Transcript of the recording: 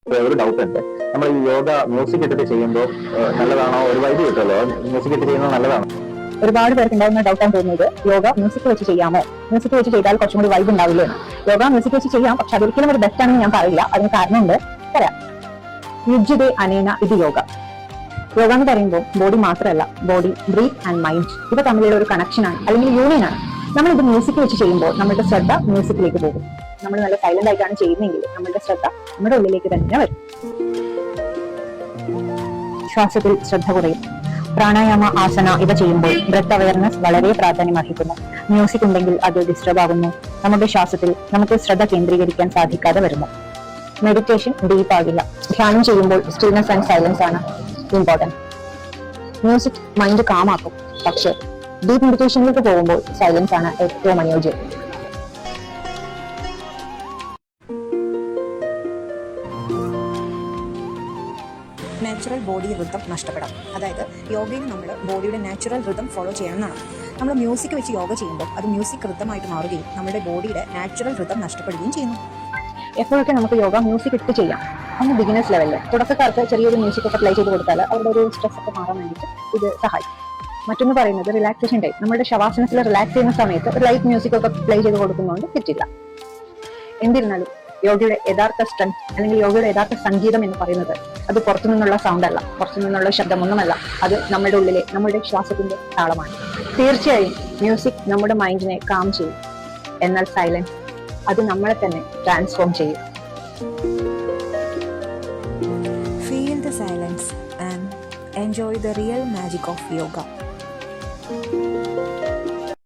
ഒരു ഡൗട്ട് ഉണ്ട്. നമ്മൾ ഈ യോഗ മ്യൂസിക് ഇട്ടിട്ട് ചെയ്യുമ്പോൾ നല്ലതാണോ? ഒരു വൈദ്യുതി കിട്ടുമല്ലോ, മ്യൂസിക് ഇട്ട് ചെയ്യുന്നത് നല്ലതാണോ? ഒരുപാട് പേർക്ക് ഉണ്ടാകുന്ന ഡൗട്ടാണ് തോന്നുന്നത്, യോഗ മ്യൂസിക് വെച്ച് ചെയ്യാമോ, മ്യൂസിക് വെച്ച് ചെയ്താൽ കുറച്ചും കൂടി വൈബ് ഉണ്ടാവില്ലേ? യോഗ മ്യൂസിക് വെച്ച് ചെയ്യാം, പക്ഷെ അതൊരിക്കലും ഒരു ബെസ്റ്റ് ആണെന്ന് ഞാൻ പറയില്ല. അതിന് കാരണമുണ്ട്, പറയാം. യുജ്യതേ അനേന ഇത് യോഗ. യോഗ എന്ന് പറയുമ്പോൾ ബോഡി മാത്രമല്ല, ബോഡി, ബ്രീത്ത് ആൻഡ് മൈൻഡ് ഇവ തമ്മിലുള്ള ഒരു കണക്ഷനാണ്, അല്ലെങ്കിൽ യൂണിയൻ ആണ്. നമ്മളിത് മ്യൂസിക് വെച്ച് ചെയ്യുമ്പോൾ നമ്മുടെ ശ്രദ്ധ മ്യൂസിക്കിലേക്ക് പോകും. നമ്മൾ നല്ല സൈലന്റ് ആയിട്ടാണ് ചെയ്യുന്നതെങ്കിൽ നമ്മുടെ ശ്രദ്ധ നമ്മുടെ ഉള്ളിലേക്ക് തന്നെ വരും. ശ്വാസത്തിൽ ശ്രദ്ധ കുറയും. പ്രാണായാമ, ആസന ഇവ ചെയ്യുമ്പോൾ ബ്രെത്ത് അവയർനെസ് വളരെ പ്രാധാന്യം അർഹിക്കുന്നു. മ്യൂസിക് ഉണ്ടെങ്കിൽ അത് ഡിസ്റ്റർബ് ആകുന്നു. നമ്മുടെ ശ്വാസത്തിൽ നമുക്ക് ശ്രദ്ധ കേന്ദ്രീകരിക്കാൻ സാധിക്കാതെ വരുന്നു. മെഡിറ്റേഷൻ ഡീപ്പ് ആകില്ല. ധ്യാനം ചെയ്യുമ്പോൾ സ്റ്റിൽനെസ് ആൻഡ് സൈലൻസ് ആണ് ഇമ്പോർട്ടന്റ്. മ്യൂസിക് മൈൻഡ് കാമാക്കും, പക്ഷേ ഡീപ്പ് മെഡിറ്റേഷനിലേക്ക് പോകുമ്പോൾ സൈലൻസ് ആണ് ഏറ്റവും അനുയോജ്യം. നാച്ചുറൽ ബോഡി റിതം നഷ്ടപ്പെടാം. അതായത് യോഗയിൽ നമ്മൾ ബോഡിയുടെ നാച്ചുറൽ റിതം ഫോളോ ചെയ്യണമെന്നാണ്. നമ്മൾ മ്യൂസിക് വെച്ച് യോഗ ചെയ്യുമ്പോൾ അത് മ്യൂസിക് റിതമായിട്ട് മാറുകയും നമ്മുടെ ബോഡിയുടെ നാച്ചുറൽ റിതം നഷ്ടപ്പെടുകയും ചെയ്യുന്നു. എപ്പോഴൊക്കെ നമുക്ക് യോഗ മ്യൂസിക് ഇട്ട് ചെയ്യാം? ഒന്ന് ബിഗിനേഴ്സ് ലെവലിൽ തുടക്കക്കാർക്ക് ചെറിയൊരു മ്യൂസിക് ഒക്കെ പ്ലേ ചെയ്ത് കൊടുത്താൽ അവരുടെ ഒരു സ്ട്രെസ് ഒക്കെ മാറാൻ വേണ്ടിയിട്ട് ഇത് സഹായിക്കും. മറ്റൊന്ന് പറയുന്നത് റിലാക്സേഷൻ ടൈം. നമ്മുടെ ശവാസനത്തിൽ റിലാക്സ് ചെയ്യുന്ന സമയത്ത് ഒരു ലൈറ്റ് മ്യൂസിക് ഒക്കെ പ്ലേ ചെയ്ത് കൊടുക്കുന്നതുകൊണ്ട് തെറ്റില്ല. എന്നിരുന്നാലും യോഗയുടെ യഥാർത്ഥ സ്ട്രെങ്ത് അല്ലെങ്കിൽ യോഗയുടെ യഥാർത്ഥ സംഗീതം എന്ന് പറയുന്നത് അത് പുറത്തു നിന്നുള്ള സൗണ്ട് അല്ല, പുറത്തു നിന്നുള്ള ശബ്ദമൊന്നുമല്ല. അത് നമ്മുടെ ഉള്ളിലെ നമ്മുടെ ശ്വാസത്തിന്റെ താളമാണ്. തീർച്ചയായും മ്യൂസിക് നമ്മുടെ മൈൻഡിനെ കാം ചെയ്യും, എന്നാൽ സൈലൻസ് അത് നമ്മളെ തന്നെ ട്രാൻസ്ഫോം ചെയ്യും. Feel the silence and enjoy the real magic of yoga.